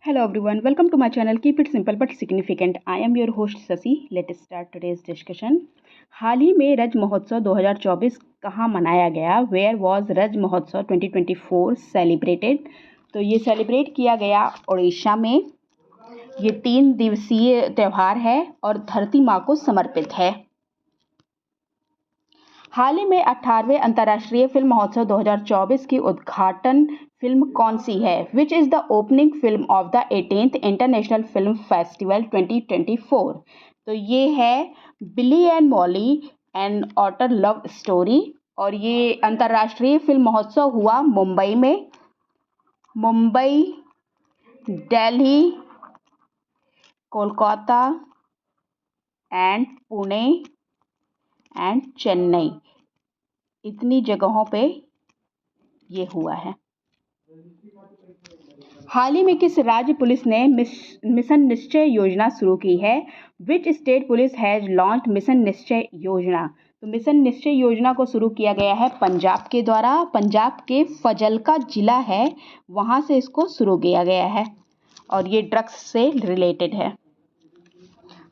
Hello everyone, welcome to my channel. Keep it simple but significant. I am your host Sasi. Let's start today's discussion. हाल ही में रज महोत्सव 2024 कहाँ मनाया गया? Where was रज महोत्सव 2024 सेलिब्रेटेड? तो ये सेलिब्रेट किया गया उड़ीसा में। ये 3 दिवसीय त्यौहार है और धरती माँ को समर्पित है। हाल ही में 18वें अंतर्राष्ट्रीय फिल्म महोत्सव 2024 की उद्घाटन फिल्म कौन सी है? Which is the opening film of the 18th international film festival 2024? तो ये है Billy and Molly and otter love story और ये अंतर्राष्ट्रीय फिल्म महोत्सव हुआ मुंबई में। मुंबई, दिल्ली, कोलकाता एंड पुणे एंड चेन्नई, इतनी जगहों पे ये हुआ है। हाल ही में किस राज्य पुलिस ने मिशन निश्चय योजना शुरू की है? Which state police has launch mission निश्चय योजना? तो मिशन निश्चय योजना को शुरू किया गया है पंजाब के द्वारा। पंजाब के फजलका जिला है, वहाँ से इसको शुरू किया गया है और ये ड्रग्स से रिलेटेड है।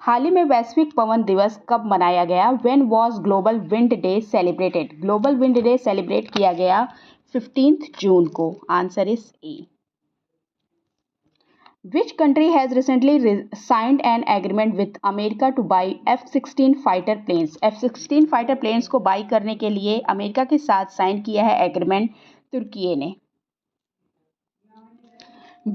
हाल ही में वैश्विक पवन दिवस कब मनाया गया? When was global wind day celebrated? Global wind day celebrate किया गया 15 जून को। Answer is a. Which country has recently signed an agreement with America to buy F-16 fighter planes? F-16 fighter planes को बाई करने के लिए America के साथ sign किया है एग्रीमेंट तुर्की ने।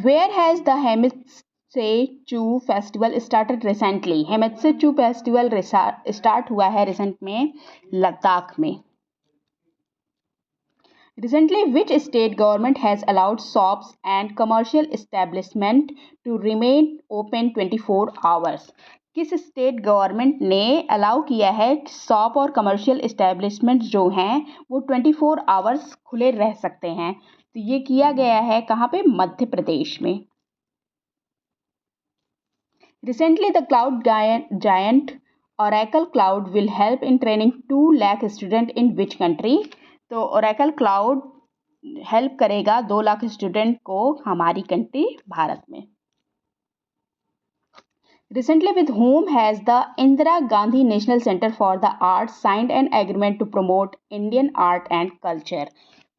Where has the Hemis Tsechu festival started recently? Hemis Tsechu festival start हुआ है रिसेंट में लद्दाख में। Recently, which state government has allowed shops and commercial establishment to remain open 24 hours? किस स्टेट गवर्नमेंट ने अलाउ किया है शॉप और कमर्शियल इस्टेब्लिशमेंट जो हैं वो 24 आवर्स खुले रह सकते हैं? तो ये किया गया है कहाँ पे? मध्य प्रदेश में। Recently, the cloud giant Oracle Cloud will help in training 2 lakh students in which country? तो ओरेकल क्लाउड हेल्प करेगा 2 लाख स्टूडेंट को हमारी कंट्री भारत में। Recently with whom has the Indira Gandhi national centre for the arts signed an agreement to promote Indian art and culture?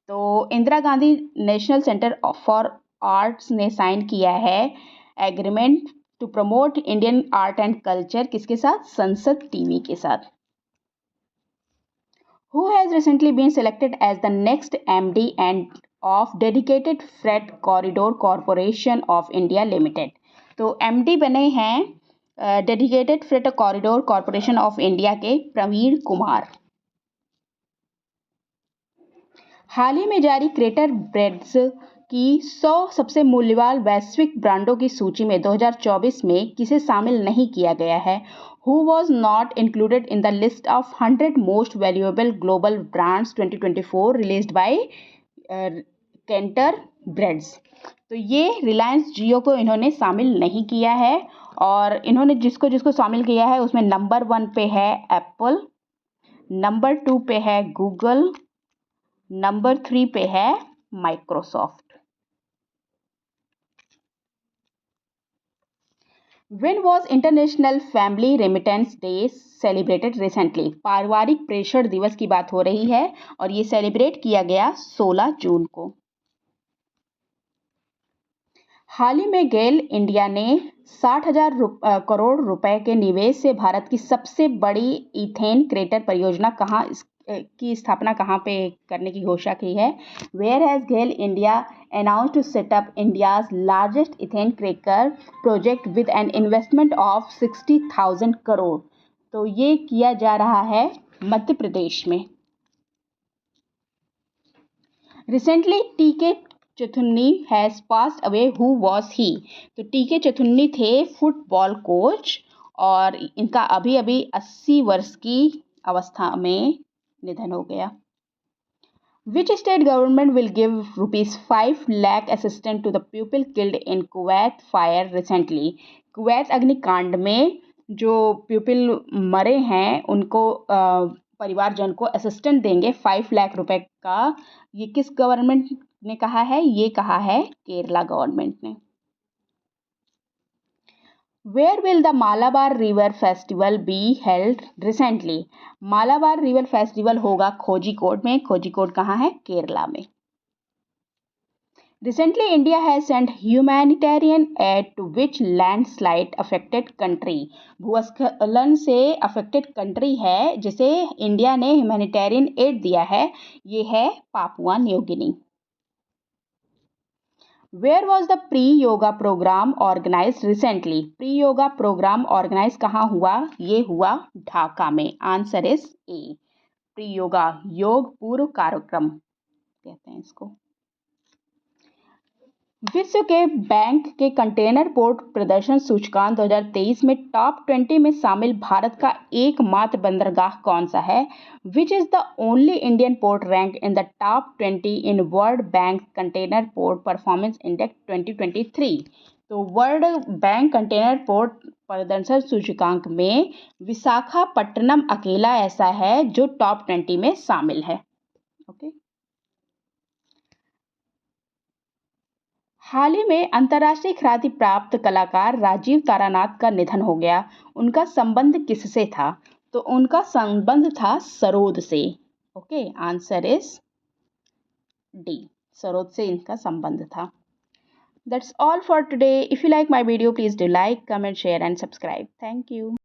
तो Indira Gandhi national centre for arts ने sign किया है agreement to promote Indian art and culture. किसके साथ? संसद TV के साथ। Who has recently been selected as the next MD and of Dedicated Freight Corridor Corporation of India Limited? तो MD बने हैं dedicated freight corridor corporation of India के प्रवीण कुमार। हाल ही में जारी क्रेटर ब्रेड्स की 100 सबसे मूल्यवान वैश्विक ब्रांडों की सूची में 2024 में किसे शामिल नहीं किया गया है? Who was not included in the list of 100 most valuable global brands 2024 released by Kantar Breads? तो ये रिलायंस जियो को इन्होंने शामिल नहीं किया है और इन्होंने जिसको जिसको शामिल किया है उसमें नंबर 1 पे है एप्पल, नंबर 2 पे है गूगल, नंबर 3 पे है Microsoft. When was international family remittance day celebrated recently? पारिवारिक प्रेषण दिवस की बात हो रही है और ये सेलिब्रेट किया गया 16 जून को। हाल ही में गेल इंडिया ने 60,000 करोड़ रुपए के निवेश से भारत की सबसे बड़ी इथेन क्रेटर परियोजना कहाँ की स्थापना कहाँ पे करने की घोषणा की है? Where has GAIL India announce to set up India's largest ethane cracker project with an investment of 60,000 crore? तो ये किया जा रहा है मध्य प्रदेश में। Recently T K Chaturni has passed away. Who was he? तो टीके चतुर्नी थे फुटबॉल कोच और इनका अभी अभी 80 वर्ष की अवस्था में निधन हो गया। Which state government will give ₹5 lakh assistance to the people killed in Kuwait fire recently? Kuwait अग्निकांड में जो पीपल मरे हैं उनको परिवारजन को असिस्टेंट देंगे 5 लाख रुपए का। ये किस गवर्नमेंट ने कहा है? ये कहा है केरला गवर्नमेंट ने। Where will the Malabar river festival be held recently? Malabar river festival होगा कोझिकोड में। कोझिकोड कहाँ है? केरला में। Recently, India has sent humanitarian aid to which landslide affected country? भूस्खलन से अफेक्टेड कंट्री है जिसे इंडिया ने ह्यूमैनिटेरियन एड दिया है, ये है Papua New Guinea. Where was the pre-yoga program organized recently? Pre-yoga program organized कहाँ हुआ? ये हुआ ढाका में। Answer is a. प्री-योगा योग पूर्व कार्यक्रम कहते हैं इसको। विश्व के बैंक के कंटेनर पोर्ट प्रदर्शन सूचकांक 2023 में टॉप 20 में शामिल भारत का एकमात्र बंदरगाह कौन सा है? Which is the only Indian port rank in the top 20 in world bank container port performance index 2023? तो वर्ल्ड बैंक कंटेनर पोर्ट प्रदर्शन सूचकांक में विशाखापट्टनम अकेला ऐसा है जो टॉप 20 में शामिल है। ओके। हाल ही में अंतर्राष्ट्रीय ख्याति प्राप्त कलाकार राजीव तारानाथ का निधन हो गया। उनका संबंध किससे था? तो उनका संबंध था सरोद से। Okay, answer is D, sarod से इनका संबंध था। That's all for today. If you like my video please do like, comment, share and subscribe. Thank you.